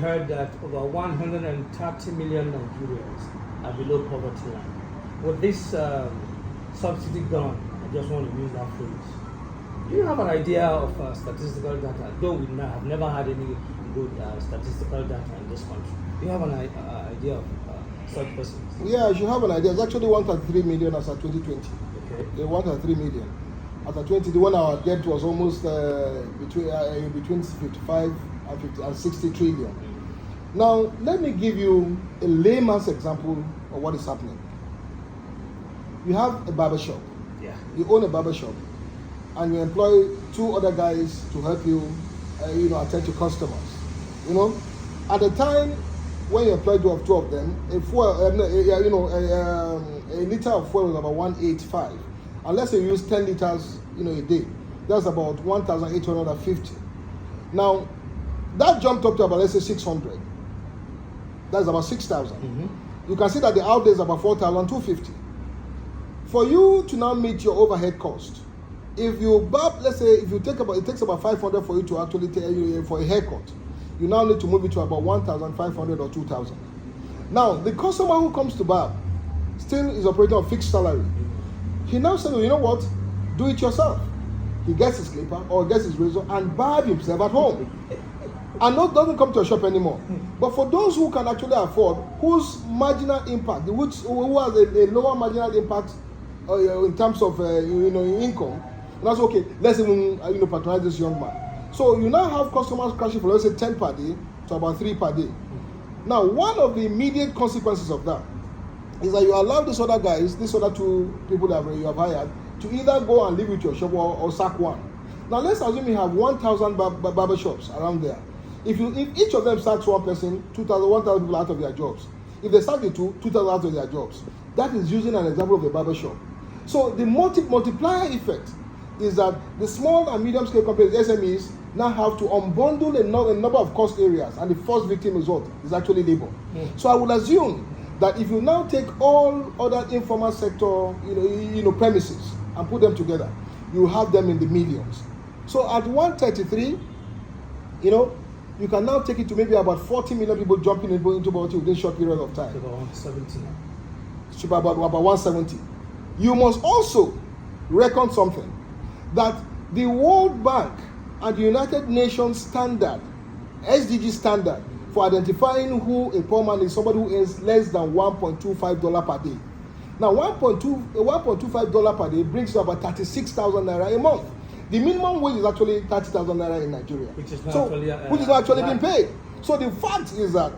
Heard that over 130 million Nigerians are below poverty line. With this subsidy gone, I just want to use that phrase. Do you have an idea of statistical data? Though we have never had any good statistical data in this country. Do you have an idea of such persons? Yeah, you should have an idea. It's actually 133 million as of 2020. Okay. They 133 million. As of 2021, our debt was almost between 55 and 60 trillion. Now, let me give you a layman's example of what is happening. You have a barber shop. Yeah. You own a barber shop, and you employ 2 other guys to help you, attend to customers. At the time when you employ 2 of them, a liter of fuel is about 185. Unless you use 10 liters, a day, that's about 1,850. Now, that jumped up to about, let's say, 600. That's about 6,000. You can see that the outlay is about 4,250. For you to now meet your overhead cost, if you let's say if you take it takes about 500 for you to actually for a haircut, you now need to move it to about 1,500 or 2,000. Now, the customer who comes to barb still is operating on fixed salary. He now says, you know what? Do it yourself. He gets his clipper or gets his razor and barb himself at home. And doesn't come to a shop anymore. But for those who can actually afford, whose marginal impact, who has a lower marginal impact in terms of income, that's okay. Let's even patronize this young man. So you now have customers crashing from, let's say, 10 per day to about 3 per day. Now, one of the immediate consequences of that is that you allow these other guys, these other 2 people that you have hired, to either go and live with your shop or sack one. Now, let's assume you have 1,000 barber shops around there. If each of them sacks one person, 1,000 people out of their jobs. If they sack the 2, 2,000 out of their jobs. That is using an example of a barber shop. So the multiplier effect is that the small and medium scale companies, SMEs, now have to unbundle a number of cost areas, and the first victim result is actually labor. So I would assume that if you now take all other informal sector, premises and put them together, you have them in the millions. So at 133, you can now take it to maybe about 40 million people jumping into poverty within a short period of time. It's about 170 now. It's about 170. You must also reckon something, that the World Bank and the United Nations standard, SDG standard, for identifying who a poor man is, somebody who earns less than $1.25 per day. Now, $1.25 per day brings to about 36,000 naira a month. The minimum wage is actually 30,000 naira in Nigeria, which is not actually being paid. So the fact is that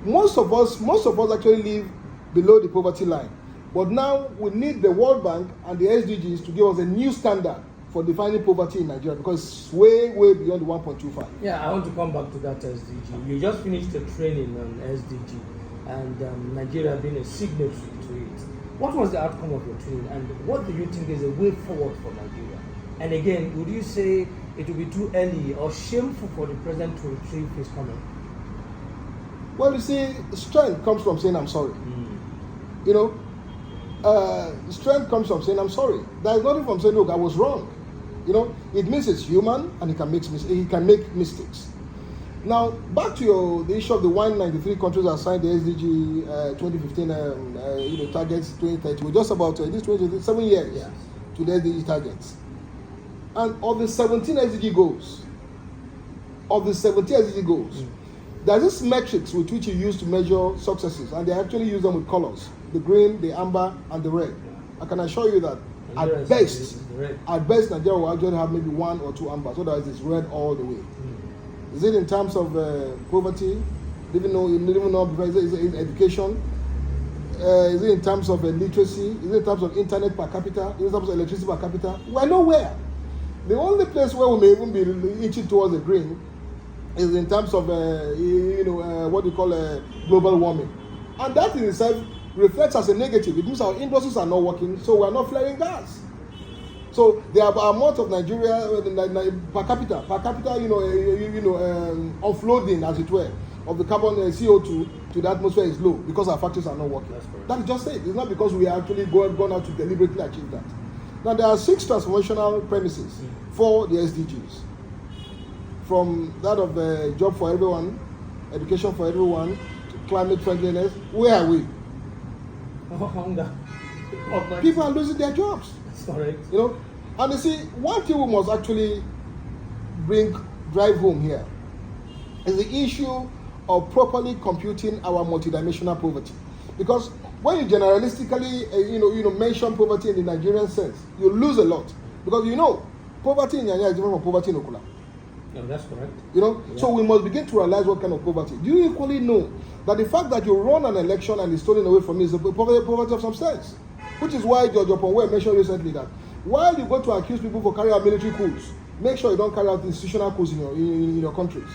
most of us actually live below the poverty line. But now we need the World Bank and the SDGs to give us a new standard for defining poverty in Nigeria, because it's way beyond the 1.25. Yeah, I want to come back to that SDG. You just finished the training on SDG, and Nigeria being a signatory to it. What was the outcome of your training, and what do you think is a way forward for Nigeria? And again, would you say it would be too early or shameful for the president to retrieve his comment? Well, you see, strength comes from saying I'm sorry. Strength comes from saying I'm sorry. There is nothing from saying, look, I was wrong. It means it's human and he can make mistakes. Now, back to the issue of the 193 countries that signed the SDG 2015 targets 2030. We're just about this 7 years to the SDG targets. And of the 17 SDG goals, there's this metrics with which you use to measure successes, and they actually use them with colors: the green, the amber, and the red. I can assure you that at best, Nigeria will actually have maybe 1 or 2 ambers. Otherwise, it's red all the way. Is it in terms of poverty? Living is it education? Is it in terms of literacy? Is it in terms of internet per capita? Is it in terms of electricity per capita? We're nowhere. The only place where we may even be inching towards the green is in terms of what we call global warming, and that in itself reflects as a negative. It means our industries are not working, so we are not flaring gas. So the amount of Nigeria per capita, offloading, as it were, of the carbon CO2 to the atmosphere is low because our factories are not working. That is just it. It's not because we are actually going out to deliberately achieve that. Now, there are 6 transformational premises for the SDGs. From that of job for everyone, education for everyone, climate friendliness. Where are we? Hunger. Poverty. People are losing their jobs. That's correct. You know, and you see, one thing we must actually drive home here is the issue of properly computing our multidimensional poverty. Because when you generalistically, mention poverty in the Nigerian sense, you lose a lot. Because poverty in Nigeria is different from poverty in Okula. No, that's correct. Yeah. Yeah. So we must begin to realize what kind of poverty. Do you equally know that the fact that you run an election and it's stolen away from you is a poverty of some sense? Which is why George Oponwe mentioned recently that while you go to accuse people for carrying out military coups, make sure you don't carry out institutional coups in your countries,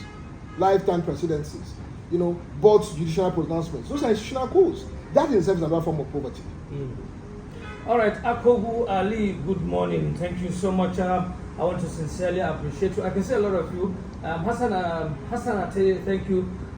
lifetime presidencies, both judicial pronouncements. Those are institutional coups. That in itself is another form of poverty. All right, Akobu Ali, good morning. Thank you so much. I want to sincerely appreciate you. I can see a lot of you. Hassan Ate, thank you.